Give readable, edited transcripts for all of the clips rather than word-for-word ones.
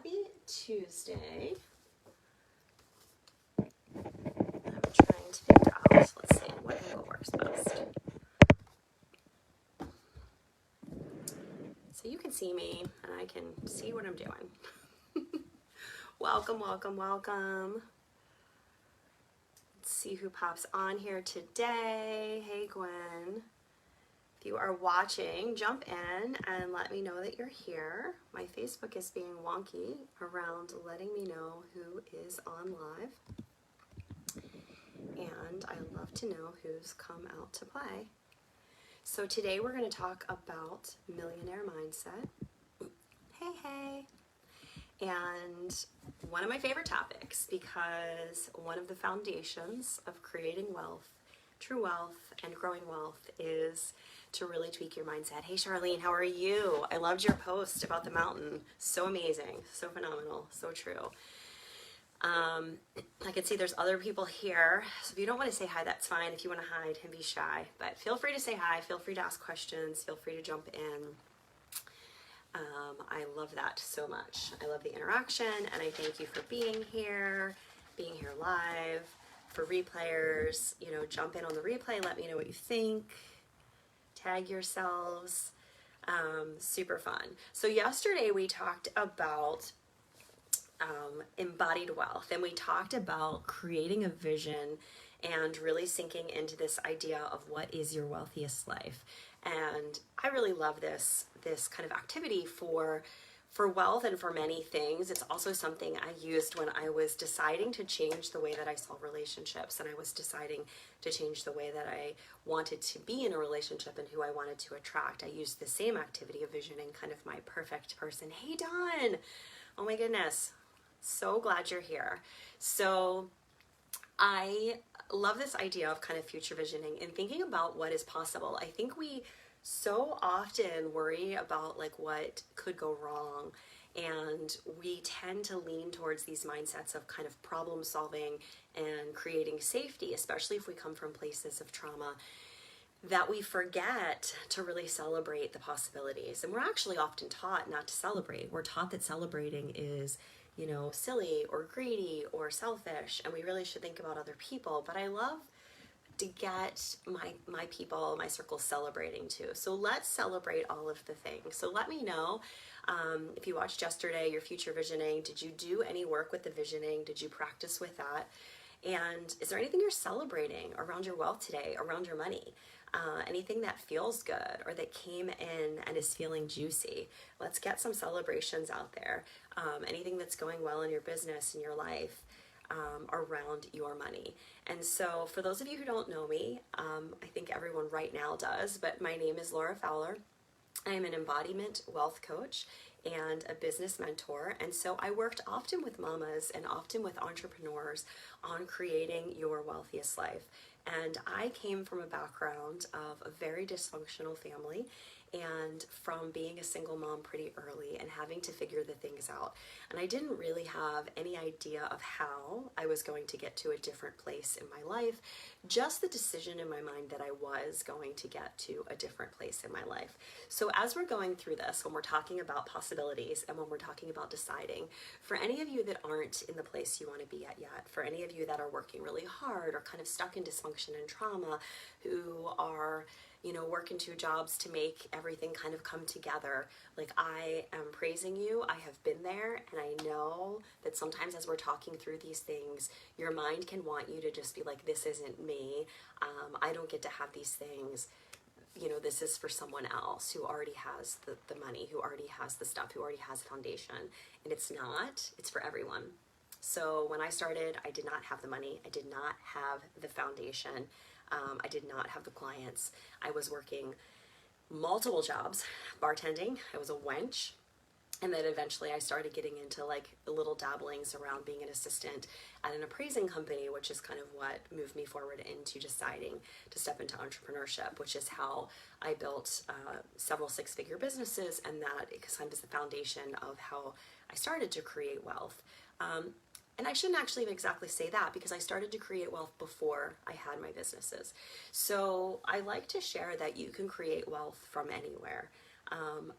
Happy Tuesday. I'm trying to figure out, let's see, what angle works best. So you can see me and I can see what I'm doing. Welcome, welcome, welcome. Let's see who pops on here today. Hey, Gwen. If you are watching, jump in and let me know that you're here. My Facebook is being wonky around letting me know who is on live. And I love to know who's come out to play. So today we're going to talk about millionaire mindset. Hey, hey. And one of my favorite topics, because one of the foundations of creating wealth, true wealth, and growing wealth is to really tweak your mindset. Hey, Charlene, how are you? I loved your post about the mountain. So amazing, so phenomenal, so true. I can see there's other people here. So if you don't want to say hi, that's fine. If you want to hide and be shy, but feel free to say hi. Feel free to ask questions. Feel free to jump in. I love that so much. I love the interaction, and I thank you for being here live. For replayers, jump in on the replay. Let me know what you think. Tag yourselves. Super fun. So yesterday we talked about embodied wealth, and we talked about creating a vision and really sinking into this idea of what is your wealthiest life. And I really love this kind of activity for wealth and for many things. It's also something I used when I was deciding to change the way that I saw relationships, and I was deciding to change the way that I wanted to be in a relationship and who I wanted to attract. I used the same activity of visioning kind of my perfect person. Hey, Dawn! Oh my goodness. So glad you're here. So I love this idea of kind of future visioning and thinking about what is possible. I think we so often worry about like what could go wrong, and we tend to lean towards these mindsets of kind of problem solving and creating safety, especially if we come from places of trauma, that we forget to really celebrate the possibilities. And we're actually often taught not to celebrate. We're taught that celebrating is silly or greedy or selfish, and we really should think about other people. But I love to get my people, my circle celebrating too. So let's celebrate all of the things. So let me know if you watched yesterday, your future visioning. Did you do any work with the visioning? Did you practice with that? And is there anything you're celebrating around your wealth today, around your money? Anything that feels good or that came in and is feeling juicy? Let's get some celebrations out there. Anything that's going well in your business, in your life, around your money. And so for those of you who don't know me, I think everyone right now does, but my name is Laura Fowler. I am an embodiment wealth coach and a business mentor. And so I worked often with mamas and often with entrepreneurs on creating your wealthiest life. And I came from a background of a very dysfunctional family and from being a single mom pretty early and having to figure the things out. And I didn't really have any idea of how I was going to get to a different place in my life, just the decision in my mind that I was going to get to a different place in my life. So as we're going through this, when we're talking about possibilities and when we're talking about deciding, for any of you that aren't in the place you want to be at yet, for any of you that are working really hard or kind of stuck in dysfunction and trauma, who are working two jobs to make everything kind of come together, like, I am praising you. I have been there, and I know that sometimes as we're talking through these things, your mind can want you to just be like, this isn't me. I don't get to have these things. This is for someone else who already has the money, who already has the stuff, who already has a foundation. And it's not. It's for everyone. So when I started, I did not have the money. I did not have the foundation. I did not have the clients. I was working multiple jobs, bartending. I was a wench. And then eventually I started getting into like the little dabblings around being an assistant at an appraising company, which is kind of what moved me forward into deciding to step into entrepreneurship, which is how I built several six-figure businesses. And that kind of is the foundation of how I started to create wealth. And I shouldn't actually even exactly say that, because I started to create wealth before I had my businesses. So I like to share that you can create wealth from anywhere.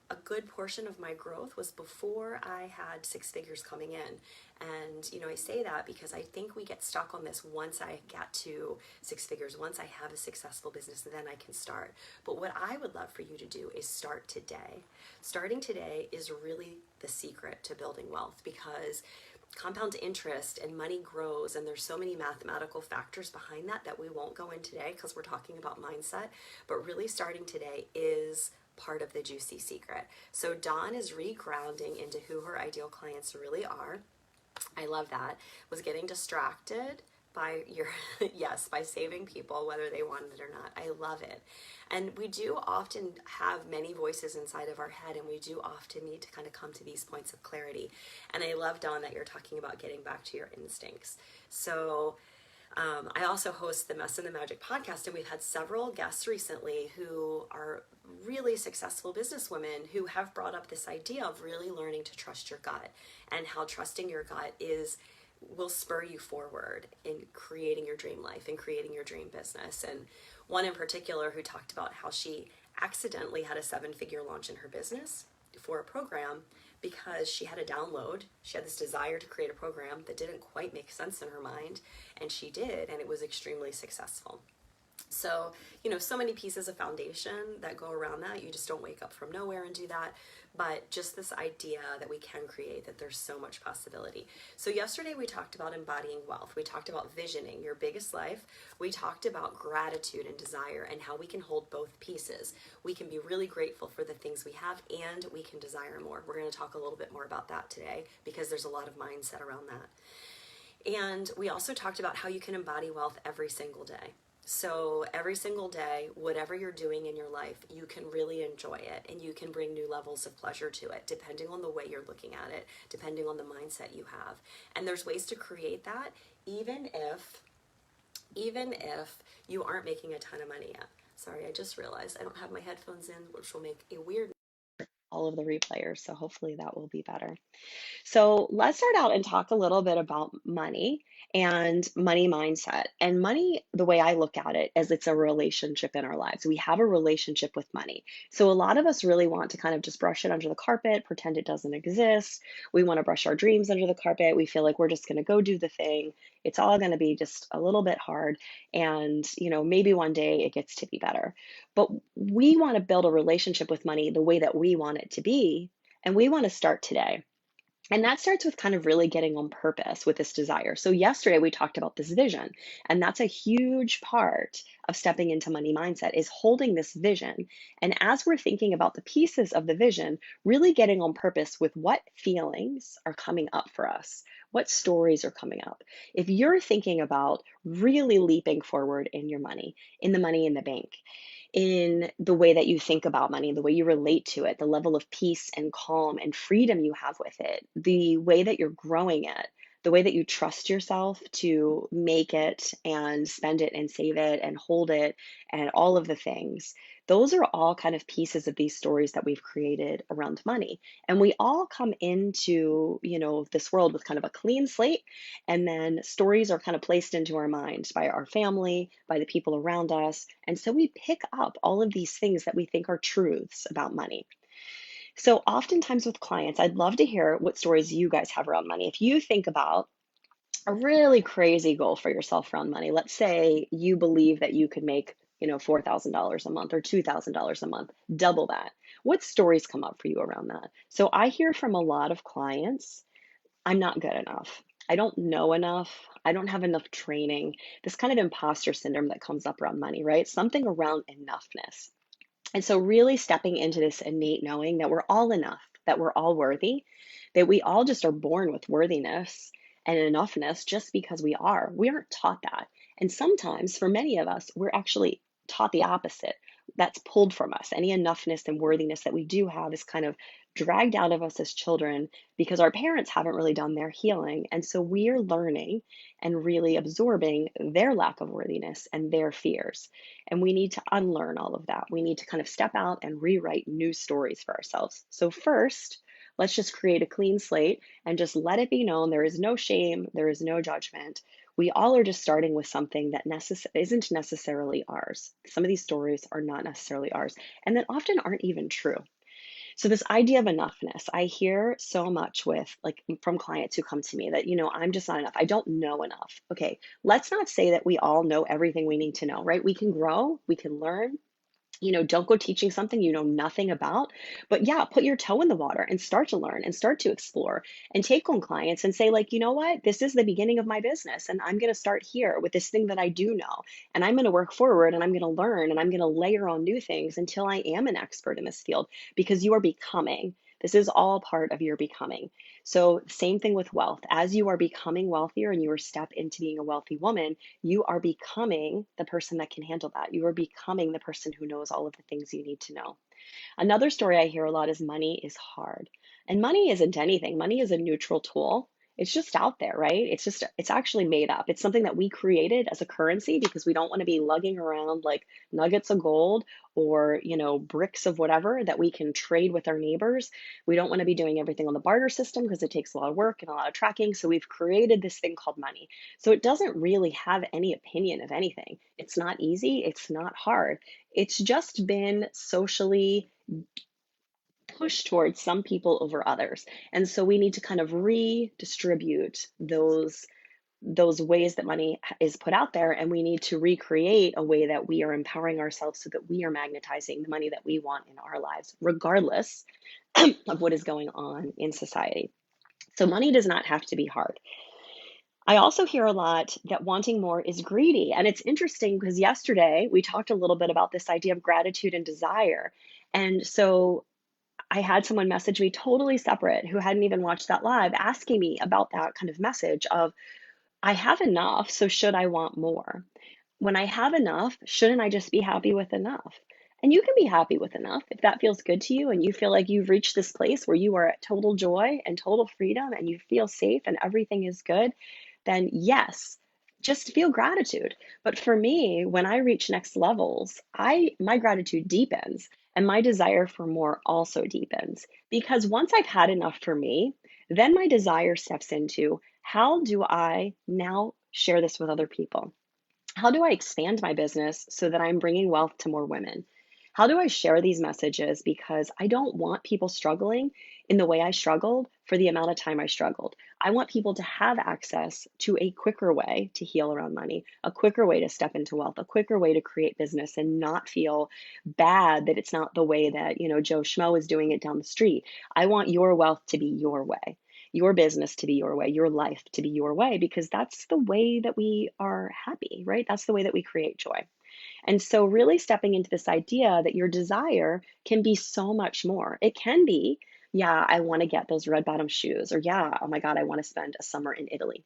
a good portion of my growth was before I had six figures coming in. And, I say that because I think we get stuck on this: once I get to six figures, once I have a successful business, then I can start. But what I would love for you to do is start today. Starting today is really the secret to building wealth, because compound interest and money grows, and there's so many mathematical factors behind that that we won't go in today because we're talking about mindset. But really, starting today is part of the juicy secret. So Dawn is regrounding into who her ideal clients really are. I love that. Was getting distracted by your yes, by saving people whether they wanted it or not. I love it. And we do often have many voices inside of our head, and we do often need to kind of come to these points of clarity. And I love, Dawn, that you're talking about getting back to your instincts. So I also host the Mess and the Magic podcast, and we've had several guests recently who are really successful businesswomen who have brought up this idea of really learning to trust your gut, and how trusting your gut will spur you forward in creating your dream life and creating your dream business. And one in particular who talked about how she accidentally had a seven-figure launch in her business for a program because she had a download. She had this desire to create a program that didn't quite make sense in her mind, and she did, and it was extremely successful. So, so many pieces of foundation that go around that. You just don't wake up from nowhere and do that. But just this idea that we can create, that there's so much possibility. So yesterday we talked about embodying wealth. We talked about visioning your biggest life. We talked about gratitude and desire, and how we can hold both pieces. We can be really grateful for the things we have, and we can desire more. We're going to talk a little bit more about that today, because there's a lot of mindset around that. And we also talked about how you can embody wealth every single day. So every single day, whatever you're doing in your life, you can really enjoy it, and you can bring new levels of pleasure to it, depending on the way you're looking at it, depending on the mindset you have. And there's ways to create that, even if you aren't making a ton of money yet. Sorry, I just realized I don't have my headphones in, which will make a weird all of the replayers. So hopefully that will be better. So let's start out and talk a little bit about money and money mindset. And money, the way I look at it, is it's a relationship in our lives. We have a relationship with money. So a lot of us really want to kind of just brush it under the carpet, pretend it doesn't exist. We want to brush our dreams under the carpet. We feel like we're just going to go do the thing. It's all going to be just a little bit hard. And, maybe one day it gets to be better. But we want to build a relationship with money the way that we want it to be. And we want to start today. And that starts with kind of really getting on purpose with this desire. So yesterday we talked about this vision, and that's a huge part of stepping into money mindset, is holding this vision. And as we're thinking about the pieces of the vision, really getting on purpose with what feelings are coming up for us, what stories are coming up. If you're thinking about really leaping forward in your money, in the money in the bank, in the way that you think about money, the way you relate to it, the level of peace and calm and freedom you have with it, the way that you're growing it, the way that you trust yourself to make it and spend it and save it and hold it and all of the things. Those are all kind of pieces of these stories that we've created around money. And we all come into, this world with kind of a clean slate, and then stories are kind of placed into our minds by our family, by the people around us. And so we pick up all of these things that we think are truths about money. So oftentimes with clients, I'd love to hear what stories you guys have around money. If you think about a really crazy goal for yourself around money, let's say you believe that you could make, $4,000 a month or $2,000 a month, double that. What stories come up for you around that? So I hear from a lot of clients, I'm not good enough. I don't know enough. I don't have enough training. This kind of imposter syndrome that comes up around money, right? Something around enoughness. And so really stepping into this innate knowing that we're all enough, that we're all worthy, that we all just are born with worthiness and enoughness just because we are. We aren't taught that. And sometimes for many of us, we're actually taught the opposite. That's pulled from us. Any enoughness and worthiness that we do have is kind of dragged out of us as children because our parents haven't really done their healing. And so we're learning and really absorbing their lack of worthiness and their fears. And we need to unlearn all of that. We need to kind of step out and rewrite new stories for ourselves. So first, let's just create a clean slate and just let it be known there is no shame, there is no judgment. We all are just starting with something that isn't necessarily ours. Some of these stories are not necessarily ours, and that often aren't even true. So this idea of enoughness, I hear so much with like from clients who come to me that, I'm just not enough. I don't know enough. Okay, let's not say that we all know everything we need to know, right? We can grow, we can learn, don't go teaching something you know nothing about. But yeah, put your toe in the water and start to learn and start to explore and take on clients and say, like, you know what? This is the beginning of my business. And I'm going to start here with this thing that I do know. And I'm going to work forward and I'm going to learn and I'm going to layer on new things until I am an expert in this field because you are becoming. This is all part of your becoming. So, same thing with wealth. As you are becoming wealthier and you are step into being a wealthy woman, you are becoming the person that can handle that. You are becoming the person who knows all of the things you need to know. Another story I hear a lot is money is hard. And money isn't anything. Money is a neutral tool. It's just out there, right? It's actually made up. It's something that we created as a currency because we don't want to be lugging around like nuggets of gold or, bricks of whatever that we can trade with our neighbors. We don't want to be doing everything on the barter system because it takes a lot of work and a lot of tracking. So we've created this thing called money. So it doesn't really have any opinion of anything. It's not easy. It's not hard. It's just been socially pushed towards some people over others. And so we need to kind of redistribute those ways that money is put out there, and we need to recreate a way that we are empowering ourselves so that we are magnetizing the money that we want in our lives regardless of what is going on in society. So money does not have to be hard. I also hear a lot that wanting more is greedy. And it's interesting because yesterday we talked a little bit about this idea of gratitude and desire. And so I had someone message me totally separate who hadn't even watched that live asking me about that kind of message of, I have enough, so should I want more? When I have enough, shouldn't I just be happy with enough? And you can be happy with enough if that feels good to you and you feel like you've reached this place where you are at total joy and total freedom and you feel safe and everything is good, then yes, just feel gratitude. But for me, when I reach next levels, I my gratitude deepens and my desire for more also deepens because once I've had enough for me, then my desire steps into how do I now share this with other people? How do I expand my business so that I'm bringing wealth to more women? How do I share these messages? Because I don't want people struggling in the way I struggled for the amount of time I struggled. I want people to have access to a quicker way to heal around money, a quicker way to step into wealth, a quicker way to create business and not feel bad that it's not the way that, Joe Schmo is doing it down the street. I want your wealth to be your way, your business to be your way, your life to be your way, because that's the way that we are happy, right? That's the way that we create joy. And so, really stepping into this idea that your desire can be so much more. It can be, yeah, I want to get those red bottom shoes, or yeah, oh my God, I want to spend a summer in Italy.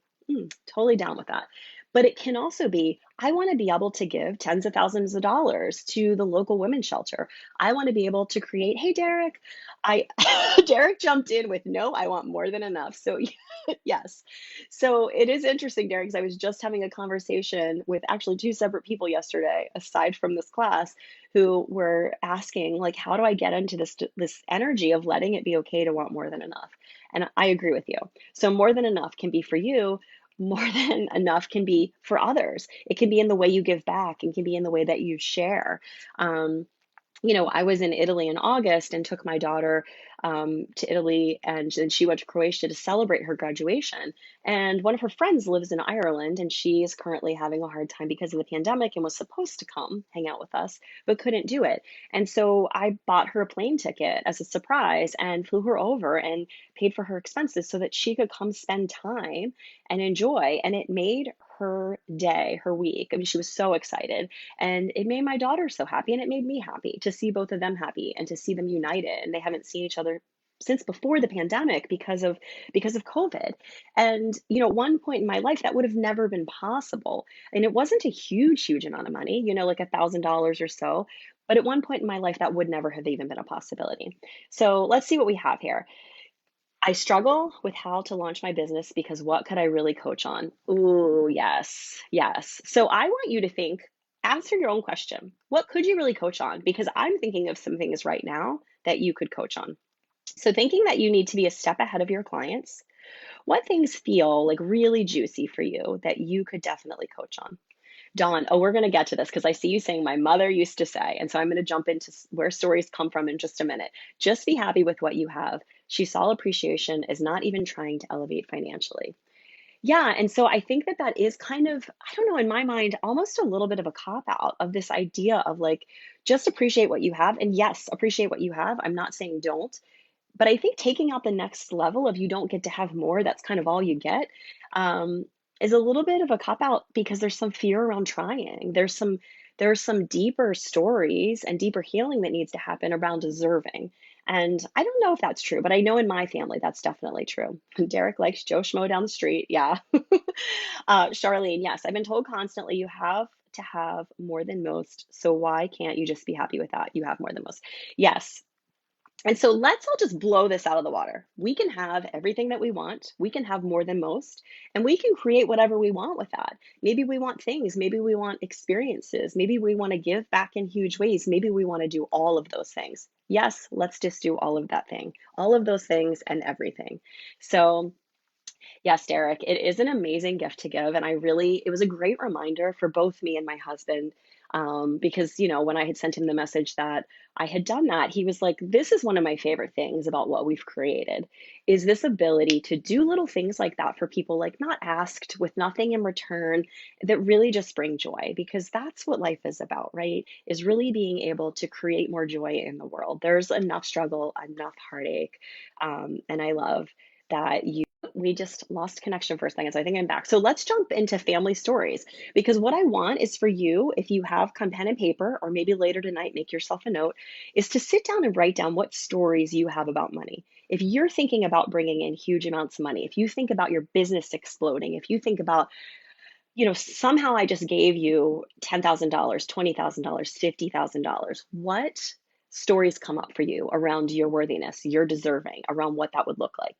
Totally down with that. But it can also be, I want to be able to give tens of thousands of dollars to the local women's shelter. I want to be able to create, hey, Derek, I, Derek jumped in with, no, I want more than enough. So, yes. So it is interesting, Derek, because I was just having a conversation with actually two separate people yesterday, aside from this class, who were asking, like, how do I get into this energy of letting it be okay to want more than enough? And I agree with you. So more than enough can be for you. More than enough can be for others. It can be in the way you give back. It can be in the way that you share. Um, I was in Italy in August and took my daughter to Italy, and then she went to Croatia to celebrate her graduation. And one of her friends lives in Ireland, and she is currently having a hard time because of the pandemic and was supposed to come hang out with us, but couldn't do it. And so I bought her a plane ticket as a surprise and flew her over and paid for her expenses so that she could come spend time and enjoy. And it made her day, her week. I mean, she was so excited. And it made my daughter so happy, and it made me happy to see both of them happy and to see them united. And they haven't seen each other since before the pandemic because of COVID. And one point in my life that would have never been possible. And it wasn't a huge amount of money, like $1,000 or so. But at one point in my life, that would never have even been a possibility. So let's see what we have here. I struggle with how to launch my business because what could I really coach on? Ooh, yes, yes. So I want you to think, answer your own question. What could you really coach on? Because I'm thinking of some things right now that you could coach on. So thinking that you need to be a step ahead of your clients, what things feel like really juicy for you that you could definitely coach on? Dawn, oh, we're going to get to this because I see you saying my mother used to say, and so I'm going to jump into where stories come from in just a minute. Just be happy with what you have. She saw appreciation as not even trying to elevate financially. Yeah, and so I think that that is kind of, I don't know, in my mind, almost a little bit of a cop out of this idea of like, just appreciate what you have. And yes, appreciate what you have. I'm not saying don't, but I think taking out the next level of you don't get to have more, that's kind of all you get, um, is a little bit of a cop out because there's some fear around trying. There's some deeper stories and deeper healing that needs to happen around deserving. And I don't know if that's true, but I know in my family that's definitely true. Derek likes Joe Schmo down the street. Yeah. Charlene, yes, I've been told constantly you have to have more than most. So why can't you just be happy with that? You have more than most. Yes, and so let's all just blow this out of the water. We can have everything that we want. We can have more than most, and we can create whatever we want with that. Maybe we want things. Maybe we want experiences. Maybe we want to give back in huge ways. Maybe we want to do all of those things. Yes, let's just do all of that thing, all of those things and everything. So, yes, Derek, it is an amazing gift to give. And it was a great reminder for both me and my husband. Because, when I had sent him the message that I had done that, he was like, this is one of my favorite things about what we've created is this ability to do little things like that for people, like not asked with nothing in return, that really just bring joy, because that's what life is about, right? Is really being able to create more joy in the world. There's enough struggle, enough heartache. And I love that we just lost connection for a second. So I think I'm back. So let's jump into family stories, because what I want is for you, if you have pen and paper, or maybe later tonight, make yourself a note, is to sit down and write down what stories you have about money. If you're thinking about bringing in huge amounts of money, if you think about your business exploding, if you think about, somehow I just gave you $10,000, $20,000, $50,000. What stories come up for you around your worthiness, your deserving, around what that would look like?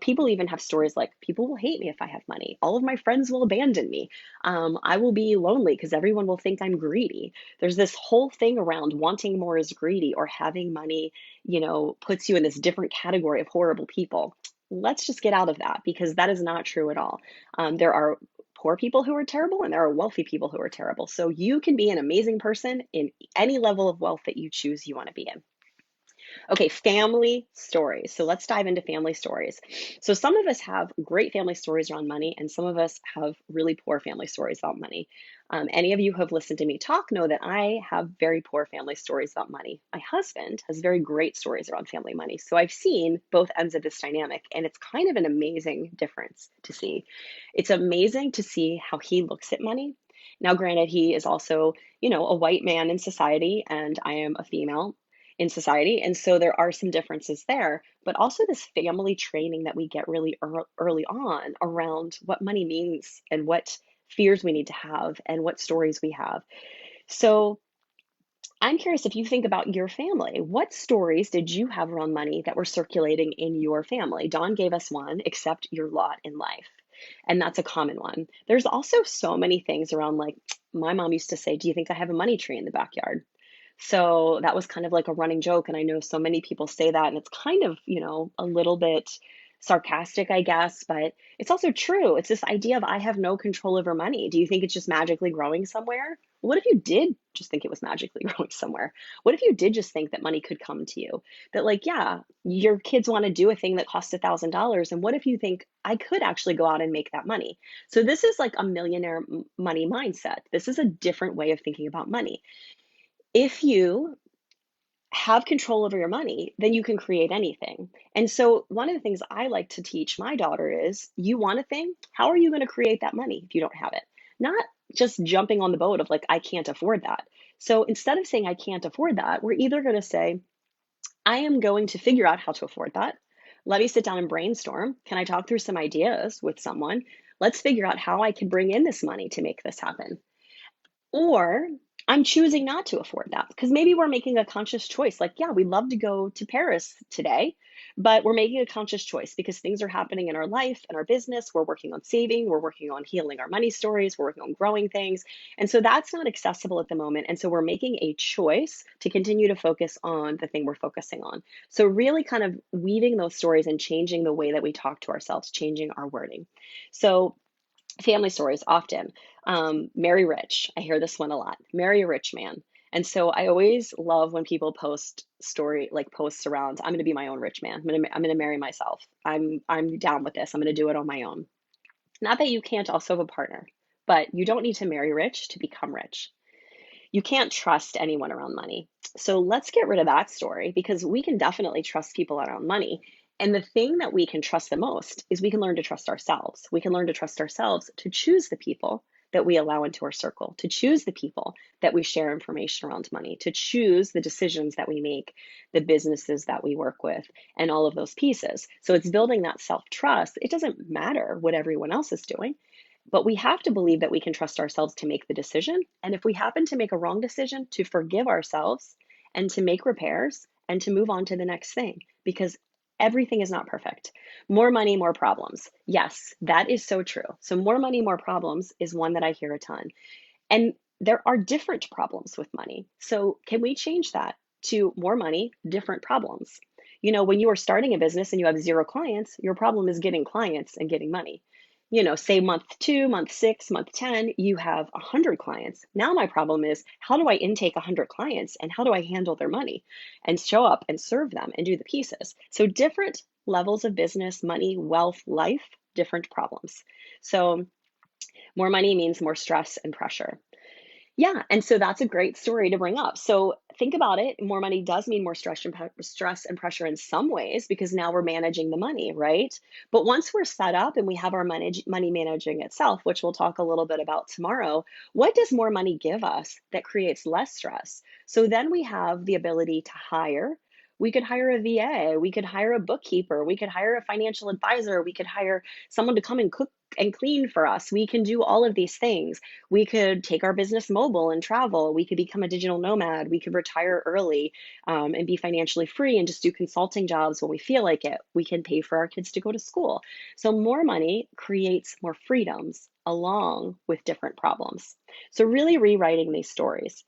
People even have stories like, people will hate me if I have money. All of my friends will abandon me. I will be lonely because everyone will think I'm greedy. There's this whole thing around wanting more is greedy, or having money, puts you in this different category of horrible people. Let's just get out of that, because that is not true at all. There are poor people who are terrible, and there are wealthy people who are terrible. So you can be an amazing person in any level of wealth that you choose you want to be in. Okay, family stories. So let's dive into family stories. So some of us have great family stories around money, and some of us have really poor family stories about money. Any of you who have listened to me talk know that I have very poor family stories about money. My husband has very great stories around family money. So I've seen both ends of this dynamic, and it's kind of an amazing difference to see. It's amazing to see how he looks at money. Now, granted, he is also, a white man in society, and I am a female in society. And so there are some differences there, but also this family training that we get really early on around what money means and what fears we need to have and what stories we have. So I'm curious, if you think about your family, what stories did you have around money that were circulating in your family? Dawn gave us one: accept your lot in life. And that's a common one. There's also so many things around, like, my mom used to say, do you think I have a money tree in the backyard? So that was kind of like a running joke. And I know so many people say that, and it's kind of, a little bit sarcastic, I guess, but it's also true. It's this idea of, I have no control over money. Do you think it's just magically growing somewhere? What if you did just think it was magically growing somewhere? What if you did just think that money could come to you? That, like, yeah, your kids want to do a thing that costs $1,000. And what if you think, I could actually go out and make that money? So this is like a millionaire money mindset. This is a different way of thinking about money. If you have control over your money, then you can create anything. And so, one of the things I like to teach my daughter is, you want a thing? How are you going to create that money if you don't have it? Not just jumping on the boat of like, I can't afford that. So, instead of saying, I can't afford that, we're either going to say, I am going to figure out how to afford that. Let me sit down and brainstorm. Can I talk through some ideas with someone? Let's figure out how I can bring in this money to make this happen. Or I'm choosing not to afford that, because maybe we're making a conscious choice. Like, yeah, we'd love to go to Paris today, but we're making a conscious choice because things are happening in our life and our business. We're working on saving, we're working on healing our money stories, we're working on growing things. And so that's not accessible at the moment. And so we're making a choice to continue to focus on the thing we're focusing on. So, really kind of weaving those stories and changing the way that we talk to ourselves, changing our wording. So, family stories often. Marry rich. I hear this one a lot. Marry a rich man. And so I always love when people post posts around, I'm going to be my own rich man. I'm going to marry myself. I'm down with this. I'm going to do it on my own. Not that you can't also have a partner, but you don't need to marry rich to become rich. You can't trust anyone around money. So let's get rid of that story because we can definitely trust people around money. And the thing that we can trust the most is we can learn to trust ourselves. We can learn to trust ourselves to choose the people that we allow into our circle, to choose the people that we share information around money, to choose the decisions that we make, the businesses that we work with, and all of those pieces. So it's building that self trust. It doesn't matter what everyone else is doing. But we have to believe that we can trust ourselves to make the decision. And if we happen to make a wrong decision, to forgive ourselves and to make repairs and to move on to the next thing because everything is not perfect. More money, more problems. Yes, that is so true. So, more money, more problems is one that I hear a ton. And there are different problems with money. So, can we change that to more money, different problems? When you are starting a business and you have zero clients, your problem is getting clients and getting money. Say month 2, month 6, month 10, you have 100 clients. Now, my problem is how do I intake 100 clients and how do I handle their money and show up and serve them and do the pieces? So, different levels of business, money, wealth, life, different problems. So, more money means more stress and pressure. Yeah, and so that's a great story to bring up. So think about it. More money does mean more stress and pressure in some ways because now we're managing the money, right? But once we're set up and we have our money managing itself, which we'll talk a little bit about tomorrow, what does more money give us that creates less stress? So then we have the ability to hire. We could hire a VA, we could hire a bookkeeper, we could hire a financial advisor, we could hire someone to come and cook and clean for us. We can do all of these things. We could take our business mobile and travel. We could become a digital nomad. We could retire early and be financially free and just do consulting jobs when we feel like it. We can pay for our kids to go to school. So, more money creates more freedoms along with different problems. So, really rewriting these stories.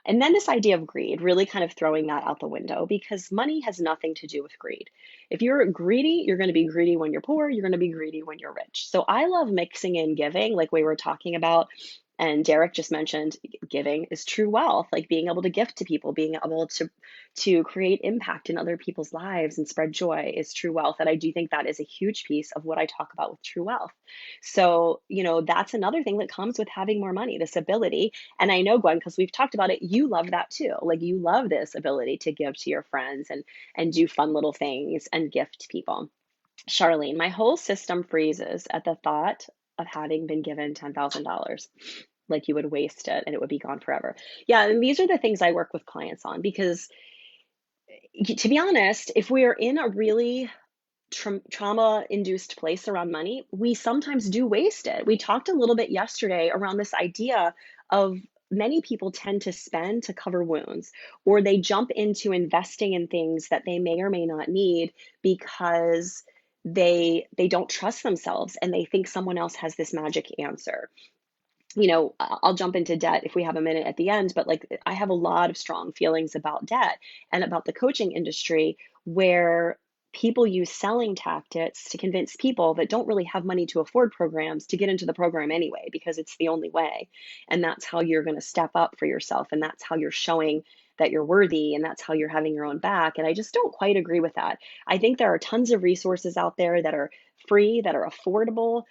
And then this idea of greed, really kind of throwing that out the window because money has nothing to do with greed. If you're greedy, you're going to be greedy when you're poor, you're going to be greedy when you're rich. So I love mixing in giving, like we were talking about. And Derek just mentioned giving is true wealth, like being able to gift to people, being able to create impact in other people's lives and spread joy is true wealth. And I do think that is a huge piece of what I talk about with true wealth. So, that's another thing that comes with having more money, this ability. And I know, Gwen, because we've talked about it, you love that too. Like you love this ability to give to your friends and do fun little things and gift people. Charlene, my whole system freezes at the thought of having been given $10,000. Like you would waste it and it would be gone forever. Yeah, and these are the things I work with clients on because to be honest, if we are in a really trauma induced place around money, we sometimes do waste it. We talked a little bit yesterday around this idea of many people tend to spend to cover wounds, or they jump into investing in things that they may or may not need because they don't trust themselves and they think someone else has this magic answer. I'll jump into debt if we have a minute at the end, but like I have a lot of strong feelings about debt and about the coaching industry where people use selling tactics to convince people that don't really have money to afford programs to get into the program anyway, because it's the only way. And that's how you're going to step up for yourself. And that's how you're showing that you're worthy. And that's how you're having your own back. And I just don't quite agree with that. I think there are tons of resources out there that are free, that are affordable,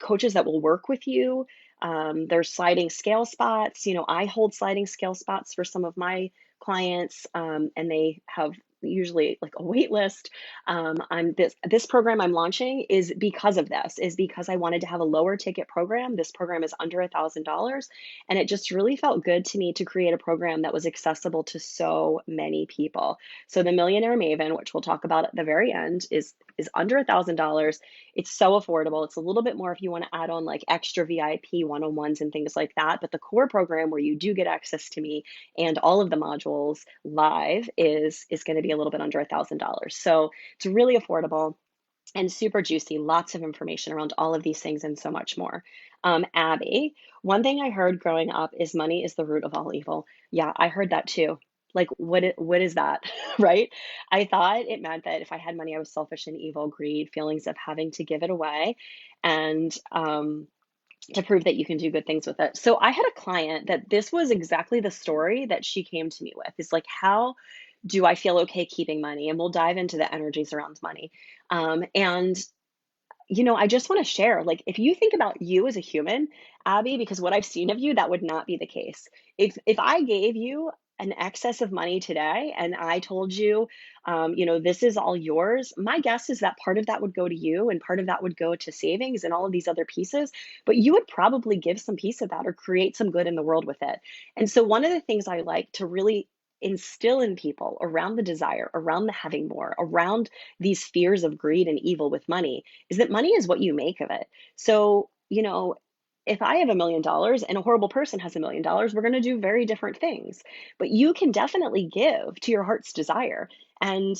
coaches that will work with you. There's sliding scale spots. I hold sliding scale spots for some of my clients, and they have usually like a wait list. I'm this program I'm launching is because of this, is because I wanted to have a lower ticket program. This program is under $1,000, and it just really felt good to me to create a program that was accessible to so many people. So the Millionaire Maven, which we'll talk about at the very end, is under $1,000. It's so affordable. It's a little bit more if you want to add on like extra VIP one-on-ones and things like that. But the core program where you do get access to me and all of the modules live is going to be a little bit under $1,000. So it's really affordable and super juicy. Lots of information around all of these things and so much more. Abby, one thing I heard growing up is money is the root of all evil. Yeah, I heard that too. Like, what is that? Right? I thought it meant that if I had money, I was selfish and evil, greed, feelings of having to give it away. And to prove that you can do good things with it. So I had a client that this was exactly the story that she came to me with. It's like, how do I feel okay keeping money? And we'll dive into the energies around money. And I just want to share, like, if you think about you as a human, Abby, because what I've seen of you, that would not be the case. If I gave you an excess of money today and I told you, this is all yours, my guess is that part of that would go to you and part of that would go to savings and all of these other pieces, but you would probably give some piece of that or create some good in the world with it. And so one of the things I like to really instill in people around the desire, around the having more, around these fears of greed and evil with money is that money is what you make of it. So, if I have $1 million and a horrible person has $1 million, we're going to do very different things. But you can definitely give to your heart's desire. And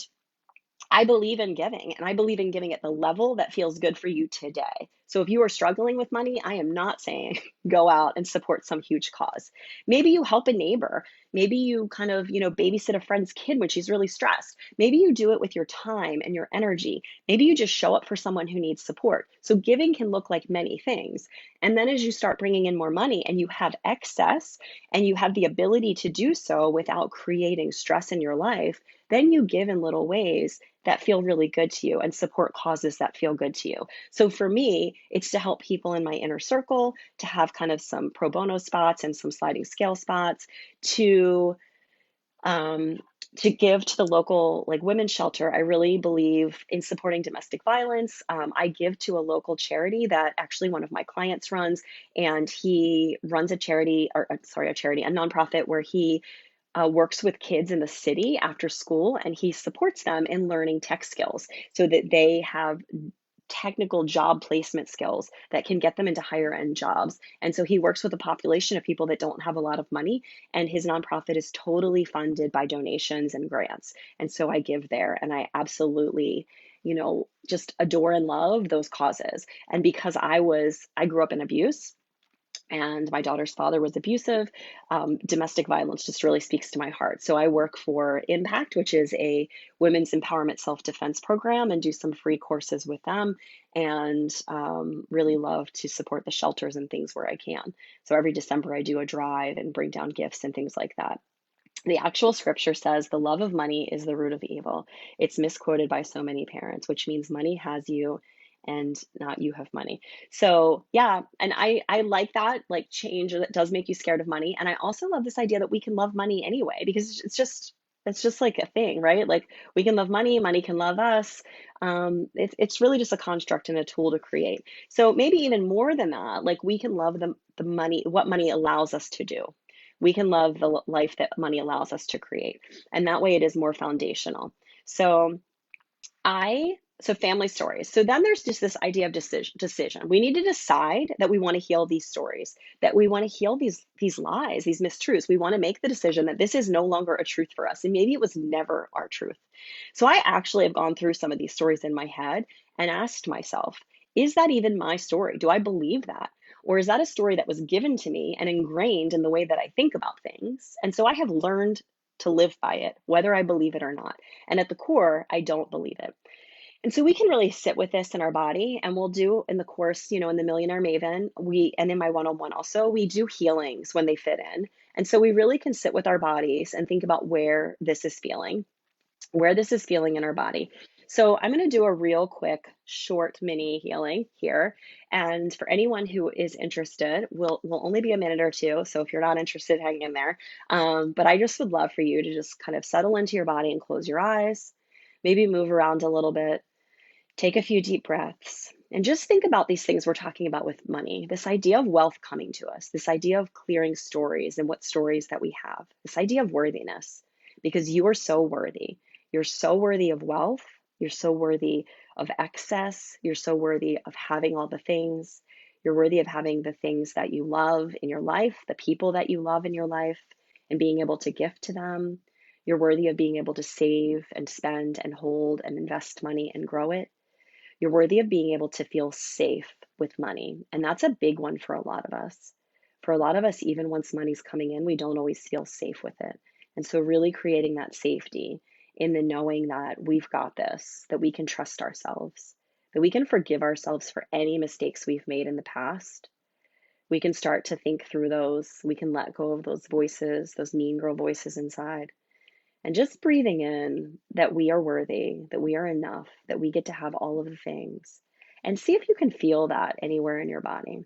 I believe in giving, and I believe in giving at the level that feels good for you today. So if you are struggling with money, I am not saying go out and support some huge cause. Maybe you help a neighbor. Maybe you kind of, babysit a friend's kid when she's really stressed. Maybe you do it with your time and your energy. Maybe you just show up for someone who needs support. So giving can look like many things. And then as you start bringing in more money and you have excess and you have the ability to do so without creating stress in your life, then you give in little ways that feel really good to you and support causes that feel good to you. So for me, it's to help people in my inner circle, to have kind of some pro bono spots and some sliding scale spots, to um, to give to the local like women's shelter. I really believe in supporting domestic violence. I give to a local charity that actually one of my clients runs, and he runs a charity, or sorry, a nonprofit where he works with kids in the city after school, and he supports them in learning tech skills so that they have technical job placement skills that can get them into higher end jobs. And so he works with a population of people that don't have a lot of money, and his nonprofit is totally funded by donations and grants. And so I give there, and I absolutely, just adore and love those causes. And because I grew up in abuse, and my daughter's father was abusive. Domestic violence just really speaks to my heart. So I work for Impact, which is a women's empowerment self defense program, and do some free courses with them. And really love to support the shelters and things where I can. So every December, I do a drive and bring down gifts and things like that. The actual scripture says the love of money is the root of evil. It's misquoted by so many parents, which means money has you and not you have money. So yeah, and I like that like change that does make you scared of money. And I also love this idea that we can love money anyway, because it's just like a thing, right? Like we can love money, money can love us. It's really just a construct and a tool to create. So maybe even more than that, like we can love the money, what money allows us to do. We can love the life that money allows us to create. And that way it is more foundational. So so family stories. So then there's just this idea of decision. We need to decide that we want to heal these stories, that we want to heal these lies, these mistruths. We want to make the decision that this is no longer a truth for us. And maybe it was never our truth. So I actually have gone through some of these stories in my head and asked myself, is that even my story? Do I believe that? Or is that a story that was given to me and ingrained in the way that I think about things? And so I have learned to live by it, whether I believe it or not. And at the core, I don't believe it. And so we can really sit with this in our body, and we'll do in the course, in the Millionaire Maven, and in my one-on-one also, we do healings when they fit in. And so we really can sit with our bodies and think about where this is feeling in our body. So I'm going to do a real quick, short mini healing here. And for anyone who is interested, will only be a minute or two. So if you're not interested, hang in there. But I just would love for you to just kind of settle into your body and close your eyes, maybe move around a little bit, take a few deep breaths, and just think about these things we're talking about with money. This idea of wealth coming to us, this idea of clearing stories and what stories that we have, this idea of worthiness, because you are so worthy. You're so worthy of wealth. You're so worthy of excess. You're so worthy of having all the things. You're worthy of having the things that you love in your life, the people that you love in your life, and being able to gift to them. You're worthy of being able to save and spend and hold and invest money and grow it. You're worthy of being able to feel safe with money. And that's a big one for a lot of us. For a lot of us, even once money's coming in, we don't always feel safe with it. And so, really creating that safety in the knowing that we've got this, that we can trust ourselves, that we can forgive ourselves for any mistakes we've made in the past, we can start to think through those. We can let go of those voices, those mean girl voices inside. And just breathing in that we are worthy, that we are enough, that we get to have all of the things. And see if you can feel that anywhere in your body.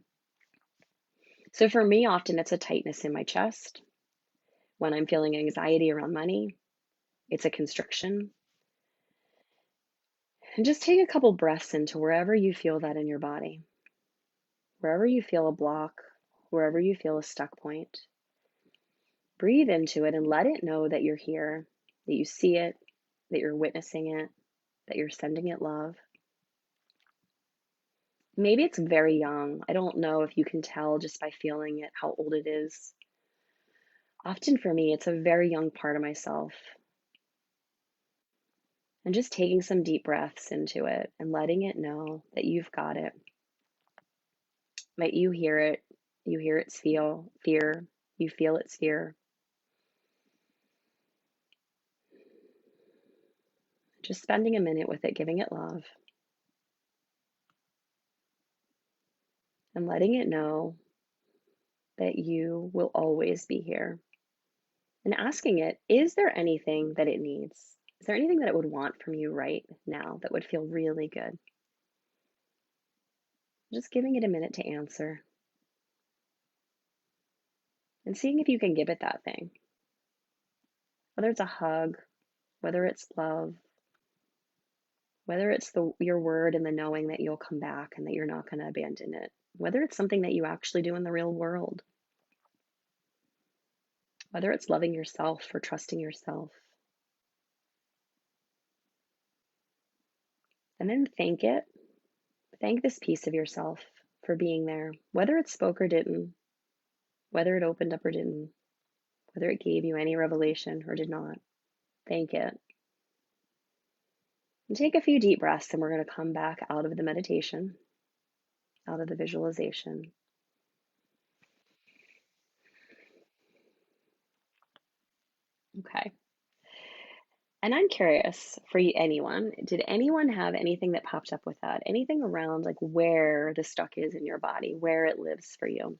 So for me, often it's a tightness in my chest. When I'm feeling anxiety around money, it's a constriction. And just take a couple breaths into wherever you feel that in your body, wherever you feel a block, wherever you feel a stuck point. Breathe into it and let it know that you're here, that you see it, that you're witnessing it, that you're sending it love. Maybe it's very young. I don't know if you can tell just by feeling it how old it is. Often for me, it's a very young part of myself. And just taking some deep breaths into it and letting it know that you've got it. That you hear its fear, you feel its fear. Just spending a minute with it, giving it love, and letting it know that you will always be here. And asking it, is there anything that it needs? Is there anything that it would want from you right now that would feel really good? Just giving it a minute to answer and seeing if you can give it that thing. Whether it's a hug, whether it's love, whether it's your word and the knowing that you'll come back and that you're not going to abandon it, whether it's something that you actually do in the real world, whether it's loving yourself or trusting yourself. And then thank it. Thank this piece of yourself for being there, whether it spoke or didn't, whether it opened up or didn't, whether it gave you any revelation or did not. Thank it. And take a few deep breaths, and we're going to come back out of the meditation, out of the visualization. Okay. And I'm curious for anyone, did anyone have anything that popped up with that? Anything around like where the stuck is in your body, where it lives for you?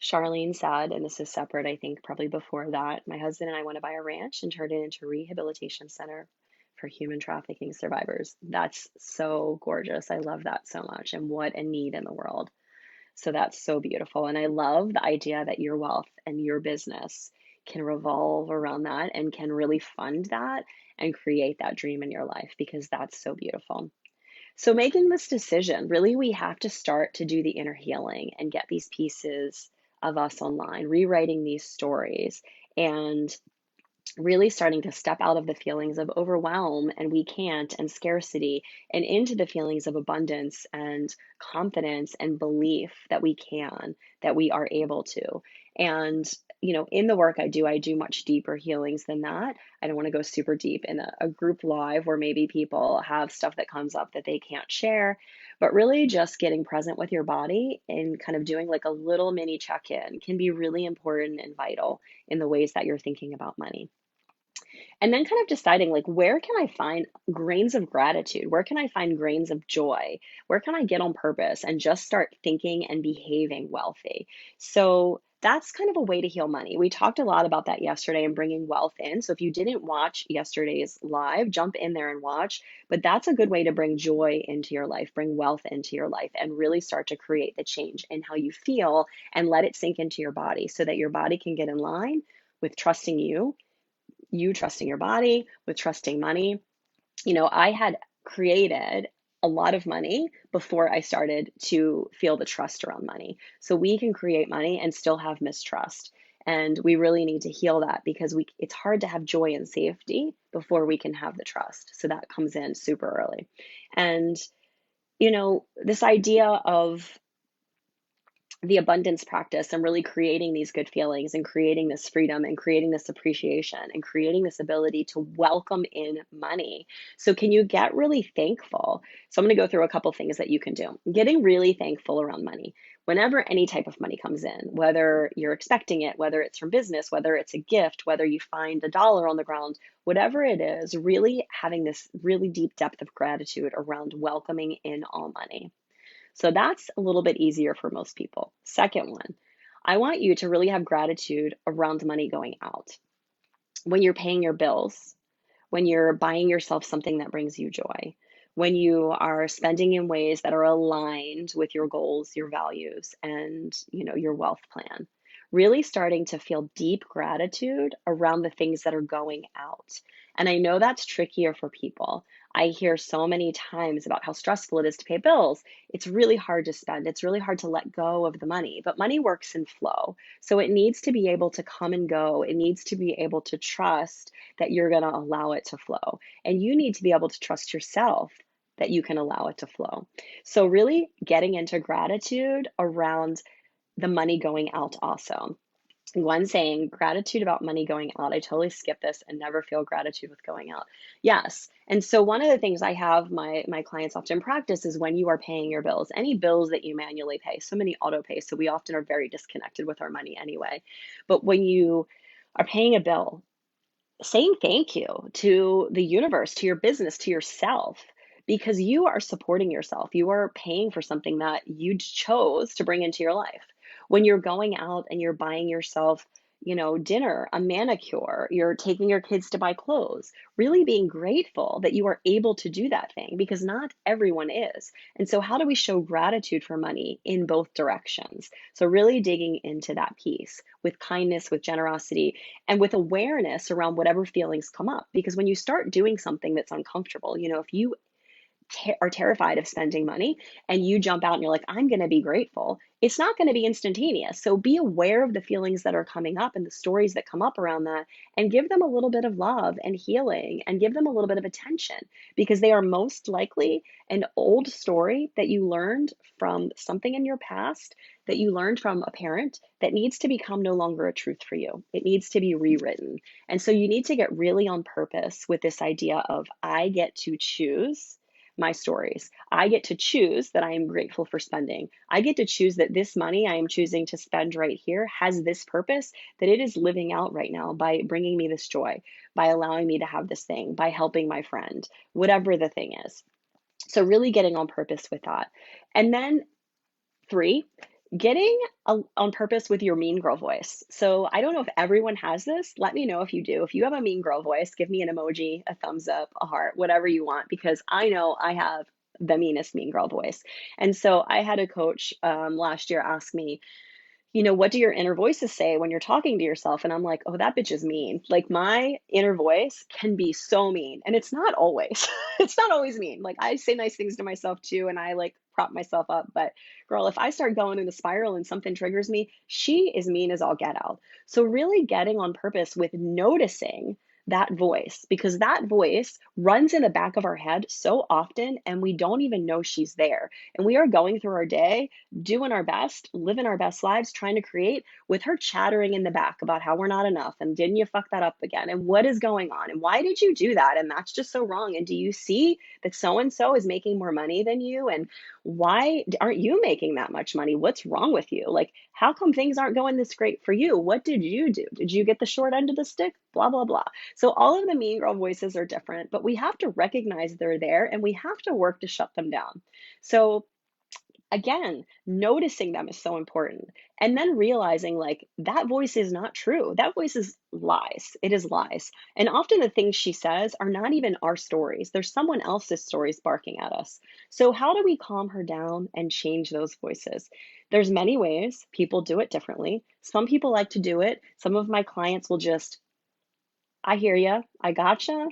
Charlene said, and this is separate, I think, probably before that, my husband and I want to buy a ranch and turn it into a rehabilitation center for human trafficking survivors. That's so gorgeous. I love that so much. And what a need in the world. So that's so beautiful. And I love the idea that your wealth and your business can revolve around that and can really fund that and create that dream in your life, because that's so beautiful. So making this decision, really, we have to start to do the inner healing and get these pieces of us online, rewriting these stories, and really starting to step out of the feelings of overwhelm and we can't and scarcity and into the feelings of abundance and confidence and belief that we can, that we are able to. And, in the work I do much deeper healings than that. I don't want to go super deep in a group live where maybe people have stuff that comes up that they can't share, but really just getting present with your body and kind of doing like a little mini check in can be really important and vital in the ways that you're thinking about money. And then kind of deciding like, where can I find grains of gratitude? Where can I find grains of joy? Where can I get on purpose and just start thinking and behaving wealthy? So that's kind of a way to heal money. We talked a lot about that yesterday and bringing wealth in. So if you didn't watch yesterday's live, jump in there and watch. But that's a good way to bring joy into your life, bring wealth into your life, and really start to create the change in how you feel and let it sink into your body so that your body can get in line with trusting you trusting your body, with trusting money. I had created a lot of money before I started to feel the trust around money. So we can create money and still have mistrust. And we really need to heal that because it's hard to have joy and safety before we can have the trust. So that comes in super early. And, this idea of the abundance practice and really creating these good feelings and creating this freedom and creating this appreciation and creating this ability to welcome in money. So can you get really thankful? So I'm going to go through a couple things that you can do. Getting really thankful around money. Whenever any type of money comes in, whether you're expecting it, whether it's from business, whether it's a gift, whether you find a dollar on the ground, whatever it is, really having this really deep depth of gratitude around welcoming in all money. So that's a little bit easier for most people. Second one, I want you to really have gratitude around money going out. When you're paying your bills, when you're buying yourself something that brings you joy, when you are spending in ways that are aligned with your goals, your values, and your wealth plan. Really starting to feel deep gratitude around the things that are going out. And I know that's trickier for people. I hear so many times about how stressful it is to pay bills. It's really hard to spend. It's really hard to let go of the money, but money works in flow. So it needs to be able to come and go. It needs to be able to trust that you're going to allow it to flow. And you need to be able to trust yourself that you can allow it to flow. So, really getting into gratitude around the money going out also. One saying, gratitude about money going out. I totally skip this and never feel gratitude with going out. Yes. And so one of the things I have my clients often practice is when you are paying your bills, any bills that you manually pay, so many auto pay. So we often are very disconnected with our money anyway. But when you are paying a bill, saying thank you to the universe, to your business, to yourself, because you are supporting yourself. You are paying for something that you chose to bring into your life. When you're going out and you're buying yourself, dinner, a manicure, you're taking your kids to buy clothes, really being grateful that you are able to do that thing because not everyone is. And so, how do we show gratitude for money in both directions? So, really digging into that piece with kindness, with generosity, and with awareness around whatever feelings come up. Because when you start doing something that's uncomfortable, if you are terrified of spending money and you jump out and you're like, I'm going to be grateful, it's not going to be instantaneous. So be aware of the feelings that are coming up and the stories that come up around that, and give them a little bit of love and healing and give them a little bit of attention, because they are most likely an old story that you learned from something in your past, that you learned from a parent, that needs to become no longer a truth for you. It needs to be rewritten. And so you need to get really on purpose with this idea of, I get to choose my stories. I get to choose that I am grateful for spending. I get to choose that this money I am choosing to spend right here has this purpose, that it is living out right now by bringing me this joy, by allowing me to have this thing, by helping my friend, whatever the thing is. So, really getting on purpose with that. And then, three, getting on purpose with your mean girl voice. So I don't know if everyone has this. Let me know if you do. If you have a mean girl voice, give me an emoji, a thumbs up, a heart, whatever you want, because I know I have the meanest mean girl voice. And so I had a coach last year ask me, what do your inner voices say when you're talking to yourself? And I'm like, oh, that bitch is mean. Like, my inner voice can be so mean. And it's not always, it's not always mean. Like, I say nice things to myself too. And I like prop myself up. But girl, if I start going in a spiral and something triggers me, she is mean as all get out. So really getting on purpose with noticing that voice, because that voice runs in the back of our head so often and we don't even know she's there. And we are going through our day doing our best, living our best lives, trying to create, with her chattering in the back about how we're not enough and didn't you fuck that up again and what is going on and why did you do that and that's just so wrong, and do you see that so and so is making more money than you, and why aren't you making that much money? What's wrong with you? Like, how come things aren't going this great for you? What did you do? Did you get the short end of the stick? Blah blah blah. So all of the mean girl voices are different, but we have to recognize they're there and we have to work to shut them down. So again, noticing them is so important. And then realizing, like, that voice is not true. That voice is lies. It is lies. And often the things she says are not even our stories. There's someone else's stories barking at us. So how do we calm her down and change those voices? There's many ways. People do it differently. Some people like to do it. Some of my clients will just, I hear you. I gotcha.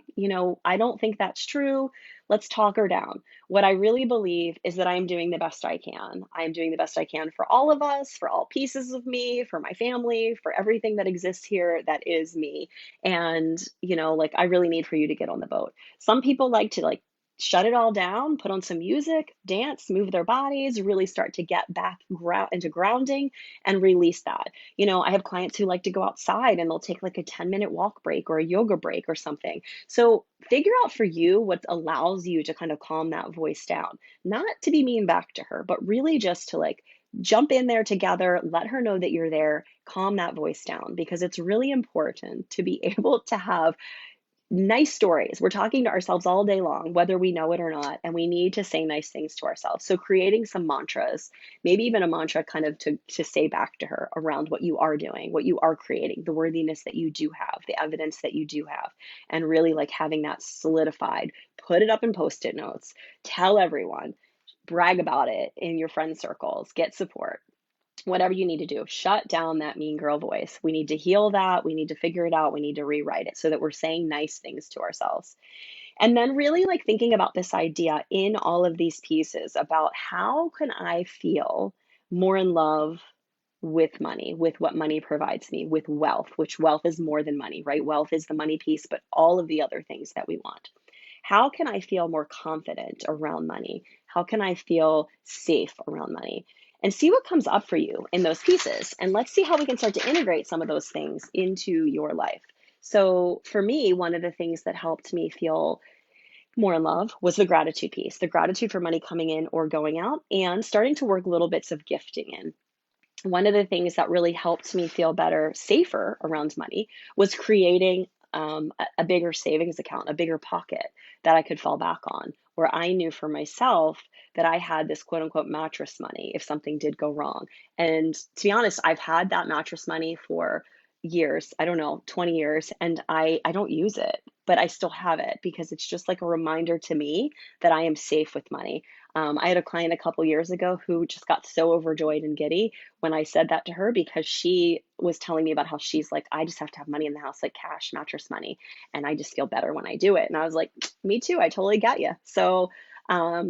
I don't think that's true. Let's talk her down. What I really believe is that I am doing the best I can. I am doing the best I can for all of us, for all pieces of me, for my family, for everything that exists here that is me. And, like, I really need for you to get on the boat. Some people like to, like, shut it all down, put on some music, dance, move their bodies, really start to get back into grounding and release that. I have clients who like to go outside and they'll take like a 10-minute walk break or a yoga break or something. So figure out for you what allows you to kind of calm that voice down, not to be mean back to her, but really just to, like, jump in there together, let her know that you're there, calm that voice down, because it's really important to be able to have nice stories. We're talking to ourselves all day long, whether we know it or not, and we need to say nice things to ourselves. So creating some mantras, maybe even a mantra kind of to say back to her around what you are doing, what you are creating, the worthiness that you do have, the evidence that you do have, and really like having that solidified. Put it up in post-it notes. Tell everyone. Brag about it in your friend circles. Get support, whatever you need to do. Shut down that mean girl voice. We need to heal that. We need to figure it out. We need to rewrite it so that we're saying nice things to ourselves. And then really like thinking about this idea in all of these pieces about how can I feel more in love with money, with what money provides me, with wealth, which wealth is more than money, right? Wealth is the money piece, but all of the other things that we want. How can I feel more confident around money? How can I feel safe around money? And see what comes up for you in those pieces. And let's see how we can start to integrate some of those things into your life. So, for me, one of the things that helped me feel more in love was the gratitude piece, the gratitude for money coming in or going out, and starting to work little bits of gifting in. One of the things that really helped me feel better, safer around money was creating a bigger savings account, a bigger pocket that I could fall back on, where I knew for myself that I had this quote unquote mattress money if something did go wrong. And to be honest, I've had that mattress money for years, I don't know, 20 years, and I don't use it, but I still have it because it's just like a reminder to me that I am safe with money. I had a client a couple years ago who just got so overjoyed and giddy when I said that to her because she was telling me about how she's like, I just have to have money in the house, like cash, mattress money. And I just feel better when I do it. And I was like, me too. I totally get you. So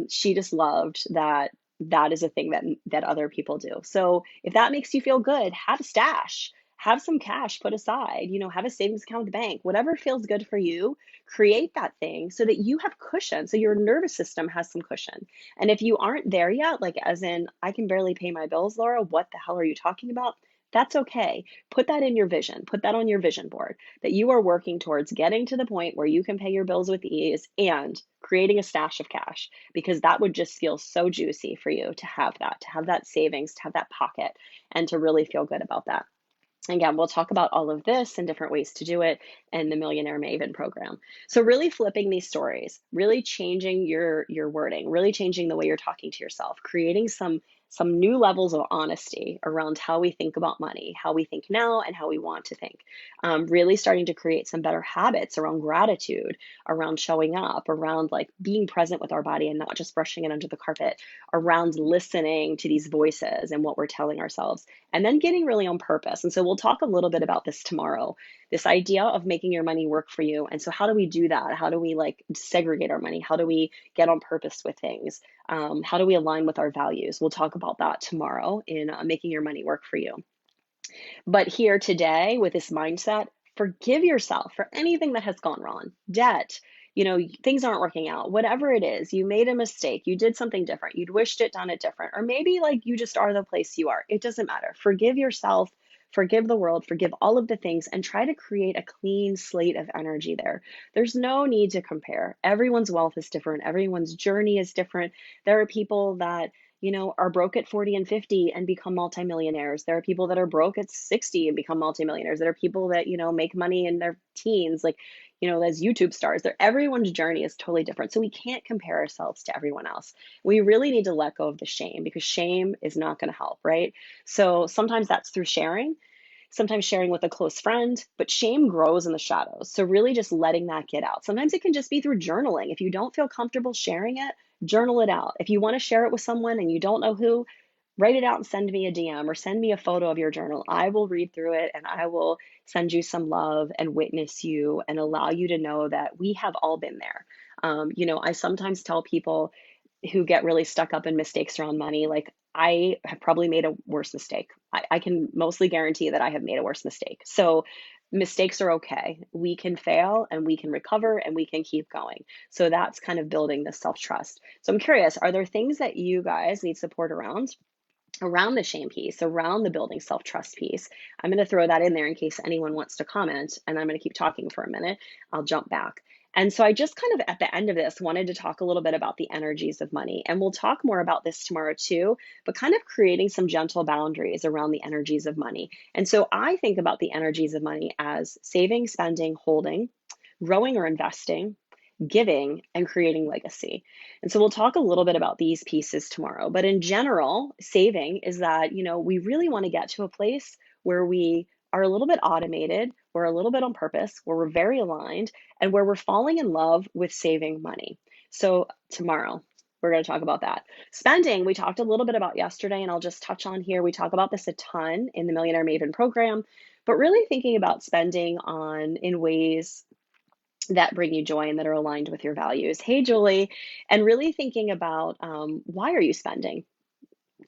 she just loved that that is a thing that other people do. So if that makes you feel good, have a stash. Have some cash put aside, have a savings account with the bank, whatever feels good for you, create that thing so that you have cushion. So your nervous system has some cushion. And if you aren't there yet, like as in, I can barely pay my bills, Laura, what the hell are you talking about? That's okay. Put that in your vision. Put that on your vision board that you are working towards getting to the point where you can pay your bills with ease and creating a stash of cash, because that would just feel so juicy for you to have that savings, to have that pocket, and to really feel good about that. Again, we'll talk about all of this and different ways to do it in the Millionaire Maven program. So really flipping these stories, really changing your wording, really changing the way you're talking to yourself, creating some new levels of honesty around how we think about money, how we think now and how we want to think. Really starting to create some better habits around gratitude, around showing up, around like being present with our body and not just brushing it under the carpet, around listening to these voices and what we're telling ourselves, and then getting really on purpose. And so we'll talk a little bit about this tomorrow, this idea of making your money work for you. And so how do we do that? How do we like segregate our money? How do we get on purpose with things? How do we align with our values? We'll talk about that tomorrow in making your money work for you. But here today with this mindset, forgive yourself for anything that has gone wrong. Debt, things aren't working out, whatever it is, you made a mistake, you did something different, you'd wished it done it different, or maybe like you just are the place you are. It doesn't matter. Forgive yourself, forgive the world, forgive all of the things, and try to create a clean slate of energy there. There's no need to compare. Everyone's wealth is different, everyone's journey is different. There are people that are broke at 40 and 50 and become multimillionaires. There are people that are broke at 60 and become multimillionaires. There are people that, make money in their teens, like, as YouTube stars. Everyone's journey is totally different. So we can't compare ourselves to everyone else. We really need to let go of the shame because shame is not going to help, right? So sometimes that's through sharing, sometimes sharing with a close friend, but shame grows in the shadows. So really just letting that get out. Sometimes it can just be through journaling. If you don't feel comfortable sharing it, journal it out. If you want to share it with someone and you don't know who, write it out and send me a DM or send me a photo of your journal. I will read through it and I will send you some love and witness you and allow you to know that we have all been there. I sometimes tell people who get really stuck up in mistakes around money, like I have probably made a worse mistake. I can mostly guarantee that I have made a worse mistake. So mistakes are okay. We can fail and we can recover and we can keep going. So that's kind of building the self-trust. So I'm curious, are there things that you guys need support around the shame piece, around the building self-trust piece? I'm going to throw that in there in case anyone wants to comment, and I'm going to keep talking for a minute. I'll jump back. And so I just kind of at the end of this wanted to talk a little bit about the energies of money. And we'll talk more about this tomorrow too, but kind of creating some gentle boundaries around the energies of money. And so I think about the energies of money as saving, spending, holding, growing or investing, giving, and creating legacy. And so we'll talk a little bit about these pieces tomorrow. But in general, saving is that, we really want to get to a place where we are a little bit automated, we're a little bit on purpose, where we're very aligned, and where we're falling in love with saving money. So tomorrow, we're going to talk about that. Spending, we talked a little bit about yesterday, and I'll just touch on here. We talk about this a ton in the Millionaire Maven program, but really thinking about spending on in ways that bring you joy and that are aligned with your values. Hey, Julie, and really thinking about why are you spending?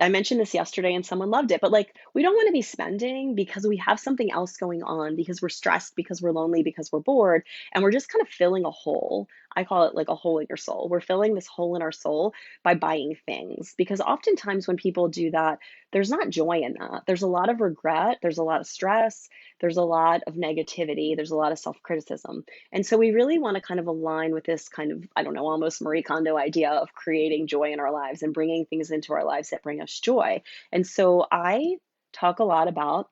I mentioned this yesterday and someone loved it, but like we don't want to be spending because we have something else going on, because we're stressed, because we're lonely, because we're bored, and we're just kind of filling a hole. I call it like a hole in your soul. We're filling this hole in our soul by buying things, because oftentimes when people do that, there's not joy in that. There's a lot of regret, there's a lot of stress, there's a lot of negativity, there's a lot of self-criticism. And so we really want to kind of align with this kind of, I don't know, almost Marie Kondo idea of creating joy in our lives and bringing things into our lives that bring us joy. And so I talk a lot about,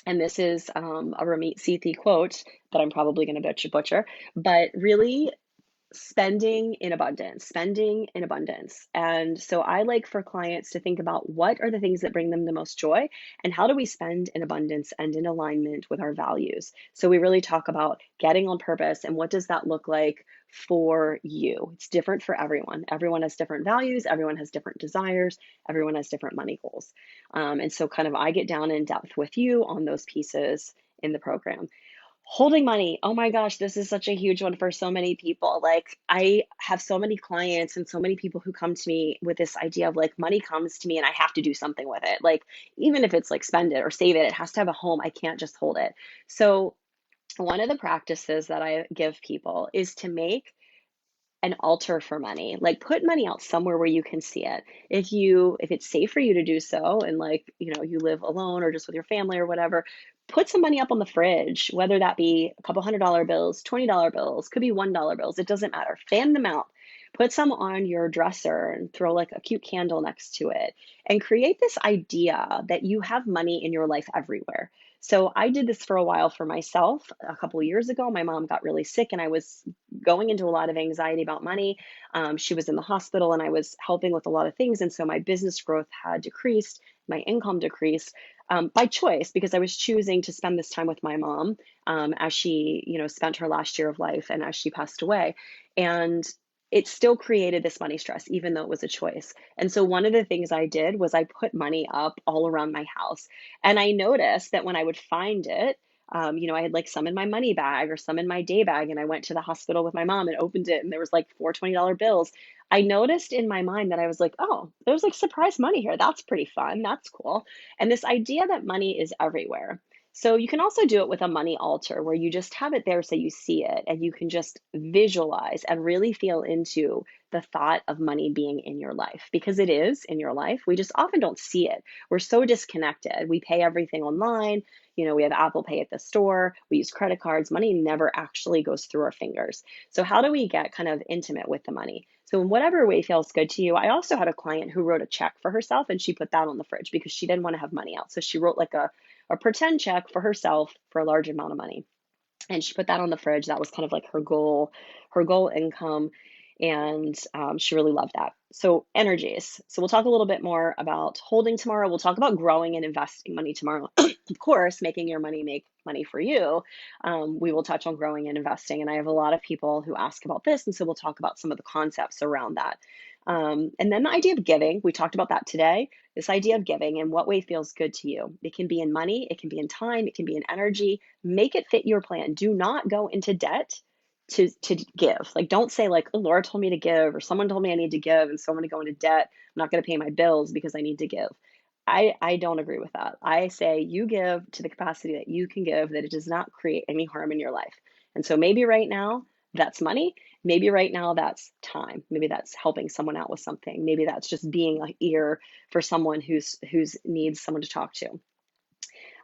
and this is a Ramit Sethi quote that I'm probably going to butcher, but really spending in abundance. And so I like for clients to think about what are the things that bring them the most joy and how do we spend in abundance and in alignment with our values. So we really talk about getting on purpose and what does that look like for you. It's different for everyone. Everyone has different values, everyone has different desires, everyone has different money goals. And so kind of I get down in depth with you on those pieces in the program. Holding money. Oh my gosh, this is such a huge one for so many people. Like, I have so many clients and so many people who come to me with this idea of like money comes to me and I have to do something with it. Like, even if it's like spend it or save it, it has to have a home. I can't just hold it. So, one of the practices that I give people is to make an altar for money. Like put money out somewhere where you can see it. If it's safe for you to do so and like, you live alone or just with your family or whatever, put some money up on the fridge, whether that be a couple $100 bills, $20 bills, could be $1 bills, it doesn't matter. Fan them out. Put some on your dresser and throw like a cute candle next to it and create this idea that you have money in your life everywhere. So I did this for a while for myself. A couple of years ago, my mom got really sick and I was going into a lot of anxiety about money. She was in the hospital and I was helping with a lot of things. And so my business growth had decreased, my income decreased by choice because I was choosing to spend this time with my mom as she, spent her last year of life and as she passed away. And it still created this money stress, even though it was a choice. And so one of the things I did was I put money up all around my house. And I noticed that when I would find it, I had like some in my money bag or some in my day bag, and I went to the hospital with my mom and opened it, and there was like four $20 bills. I noticed in my mind that I was like, oh, there's like surprise money here. That's pretty fun. That's cool. And this idea that money is everywhere. So you can also do it with a money altar where you just have it there so you see it and you can just visualize and really feel into the thought of money being in your life because it is in your life. We just often don't see it. We're so disconnected. We pay everything online. We have Apple Pay at the store. We use credit cards. Money never actually goes through our fingers. So how do we get kind of intimate with the money? So in whatever way feels good to you. I also had a client who wrote a check for herself and she put that on the fridge because she didn't want to have money out. So she wrote like a pretend check for herself for a large amount of money. And she put that on the fridge. That was kind of like her goal income. And she really loved that. So energies. So we'll talk a little bit more about holding tomorrow. We'll talk about growing and investing money tomorrow. Of course, making your money make money for you. We will touch on growing and investing. And I have a lot of people who ask about this. And so we'll talk about some of the concepts around that. And then the idea of giving, we talked about that today. This idea of giving and what way feels good to you. It can be in money, it can be in time, it can be in energy. Make it fit your plan. Do not go into debt to give. Like don't say like, oh, Laura told me to give or someone told me I need to give and so I'm going to go into debt. I'm not going to pay my bills because I need to give. I don't agree with that. I say you give to the capacity that you can give, that it does not create any harm in your life. And so maybe right now that's money. Maybe right now that's time. Maybe that's helping someone out with something. Maybe that's just being an ear for someone who's needs someone to talk to.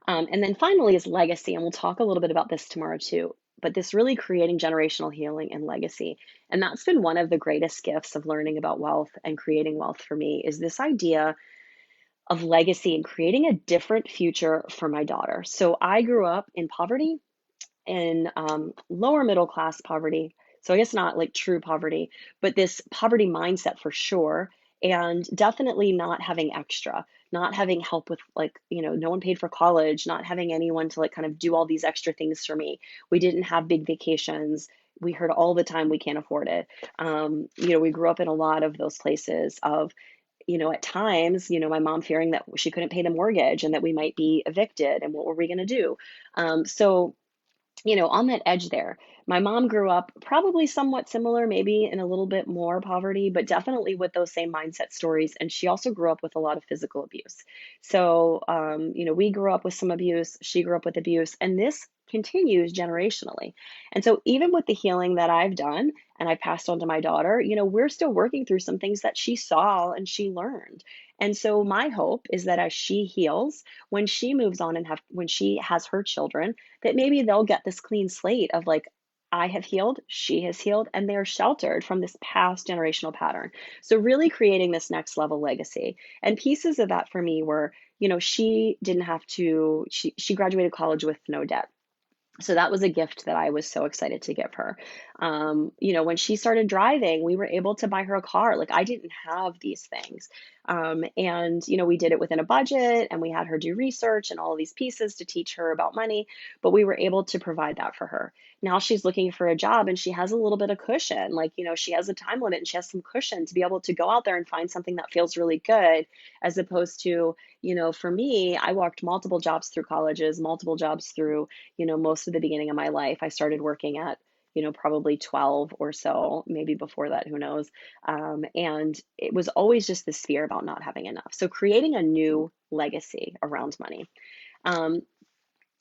And then finally is legacy, and we'll talk a little bit about this tomorrow too. But this really creating generational healing and legacy. And that's been one of the greatest gifts of learning about wealth and creating wealth for me is this idea of legacy and creating a different future for my daughter. So I grew up in poverty. in lower middle class poverty. So I guess not like true poverty, but this poverty mindset for sure. And definitely not having extra, not having help with like, no one paid for college, not having anyone to like kind of do all these extra things for me. We didn't have big vacations. We heard all the time we can't afford it. We grew up in a lot of those places of, at times, my mom fearing that she couldn't pay the mortgage and that we might be evicted and what were we going to do? So on that edge there. My mom grew up probably somewhat similar, maybe in a little bit more poverty, but definitely with those same mindset stories. And she also grew up with a lot of physical abuse. So, we grew up with some abuse, she grew up with abuse, and this continues generationally. And so, even with the healing that I've done and I passed on to my daughter, we're still working through some things that she saw and she learned. And so, my hope is that as she heals, when she moves on and when she has her children, that maybe they'll get this clean slate of like, I have healed, she has healed, and they're sheltered from this past generational pattern. So, really creating this next level legacy. And pieces of that for me were, she didn't have to, she graduated college with no debt. So that was a gift that I was so excited to give her. When she started driving, we were able to buy her a car. Like I didn't have these things. And we did it within a budget and we had her do research and all of these pieces to teach her about money, but we were able to provide that for her. Now she's looking for a job and she has a little bit of cushion. Like, she has a time limit and she has some cushion to be able to go out there and find something that feels really good, as opposed to, for me, I walked multiple jobs through colleges, multiple jobs through most of the beginning of my life. I started working at, probably 12 or so, maybe before that, who knows. And it was always just this fear about not having enough. So creating a new legacy around money. Um,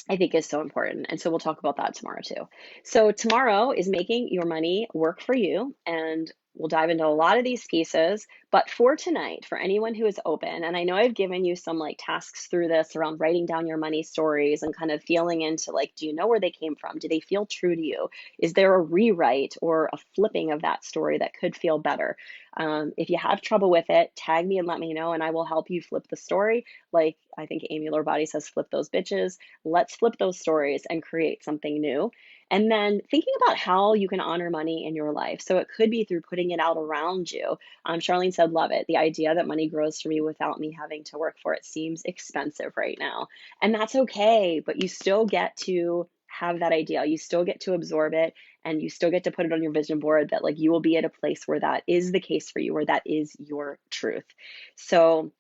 I think is so important. And so we'll talk about that tomorrow too. So tomorrow is making your money work for you. And we'll dive into a lot of these pieces. But for tonight, for anyone who is open, and I know I've given you some like tasks through this around writing down your money stories and kind of feeling into like, do you know where they came from? Do they feel true to you? Is there a rewrite or a flipping of that story that could feel better? If you have trouble with it, tag me and let me know, and I will help you flip the story. Like I think Amy Lorbotti says, flip those bitches. Let's flip those stories and create something new. And then thinking about how you can honor money in your life. So it could be through putting it out around you. Charlene said, love it. The idea that money grows for me without me having to work for it seems expensive right now. And that's okay, but you still get to have that idea. You still get to absorb it and you still get to put it on your vision board that like you will be at a place where that is the case for you, where that is your truth. So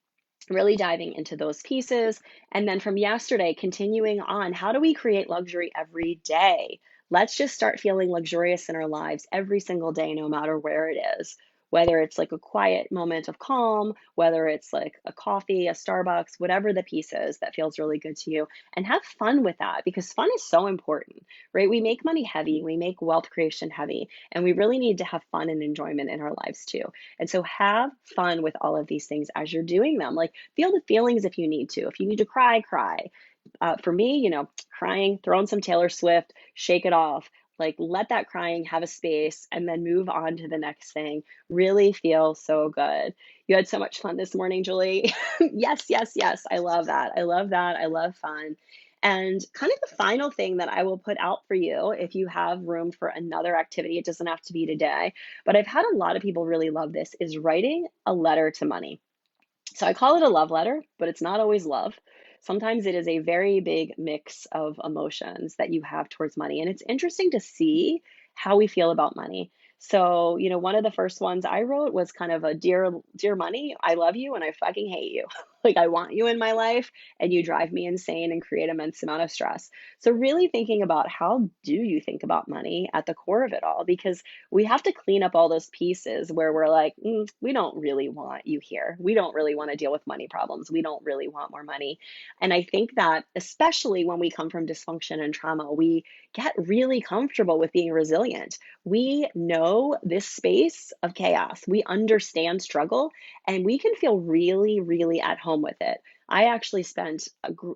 really diving into those pieces. And then from yesterday, continuing on, how do we create luxury every day? Let's just start feeling luxurious in our lives every single day, no matter where it is. Whether it's like a quiet moment of calm, whether it's like a coffee, a Starbucks, whatever the piece is that feels really good to you, and have fun with that because fun is so important, right? We make money heavy, we make wealth creation heavy, and we really need to have fun and enjoyment in our lives too. And so have fun with all of these things as you're doing them. Like feel the feelings if you need to. If you need to cry, cry. For me, crying, throw in some Taylor Swift, shake it off. Like let that crying have a space and then move on to the next thing. Really feel so good. You had so much fun this morning, Julie. Yes, yes, yes. I love that. I love that. I love fun. And kind of the final thing that I will put out for you, if you have room for another activity, it doesn't have to be today, but I've had a lot of people really love this, is writing a letter to money. So I call it a love letter, but it's not always love. Sometimes it is a very big mix of emotions that you have towards money. And it's interesting to see how we feel about money. So, one of the first ones I wrote was kind of a dear money, I love you and I fucking hate you. Like I want you in my life and you drive me insane and create immense amount of stress. So really thinking about how do you think about money at the core of it all? Because we have to clean up all those pieces where we're like, we don't really want you here. We don't really want to deal with money problems. We don't really want more money. And I think that especially when we come from dysfunction and trauma, we get really comfortable with being resilient. We know this space of chaos. We understand struggle and we can feel really, really at home with it. I actually spent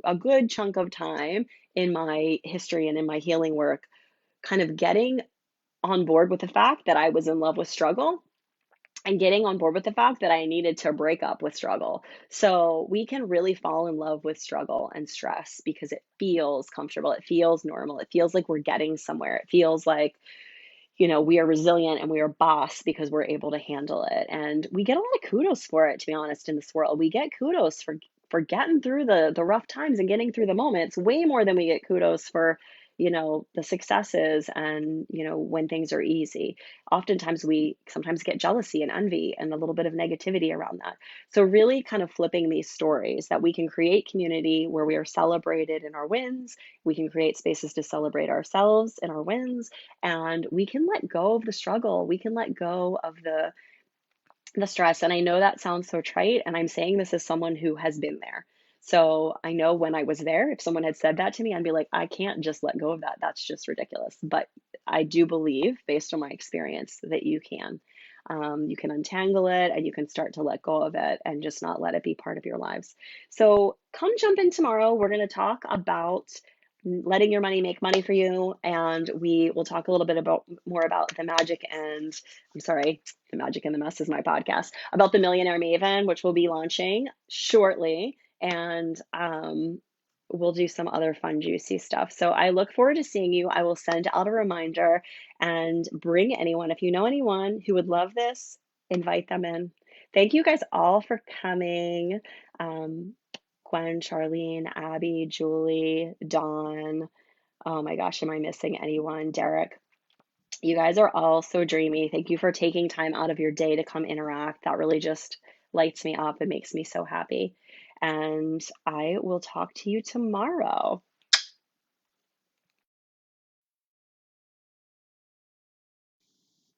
a good chunk of time in my history and in my healing work kind of getting on board with the fact that I was in love with struggle and getting on board with the fact that I needed to break up with struggle. So we can really fall in love with struggle and stress because it feels comfortable. It feels normal. It feels like we're getting somewhere. It feels like, we are resilient and we are boss because we're able to handle it. And we get a lot of kudos for it, to be honest, in this world. We get kudos for getting through the rough times and getting through the moments way more than we get kudos for, the successes and, when things are easy. Oftentimes we sometimes get jealousy and envy and a little bit of negativity around that. So really kind of flipping these stories that we can create community where we are celebrated in our wins. We can create spaces to celebrate ourselves in our wins, and we can let go of the struggle. We can let go of the stress. And I know that sounds so trite, and I'm saying this as someone who has been there. So I know when I was there, if someone had said that to me, I'd be like, I can't just let go of that. That's just ridiculous. But I do believe, based on my experience, that you can. You can untangle it and you can start to let go of it and just not let it be part of your lives. So come jump in tomorrow. We're going to talk about letting your money make money for you. And we will talk a little bit about more about the magic and I'm sorry, the Magic and the Mess is my podcast about the Millionaire Maven, which will be launching shortly. And we'll do some other fun, juicy stuff. So I look forward to seeing you. I will send out a reminder and bring anyone. If you know anyone who would love this, invite them in. Thank you guys all for coming. Um, Gwen, Charlene, Abby, Julie, Dawn. Oh my gosh, am I missing anyone? Derek. You guys are all so dreamy. Thank you for taking time out of your day to come interact. That really just lights me up and makes me so happy. And I will talk to you tomorrow.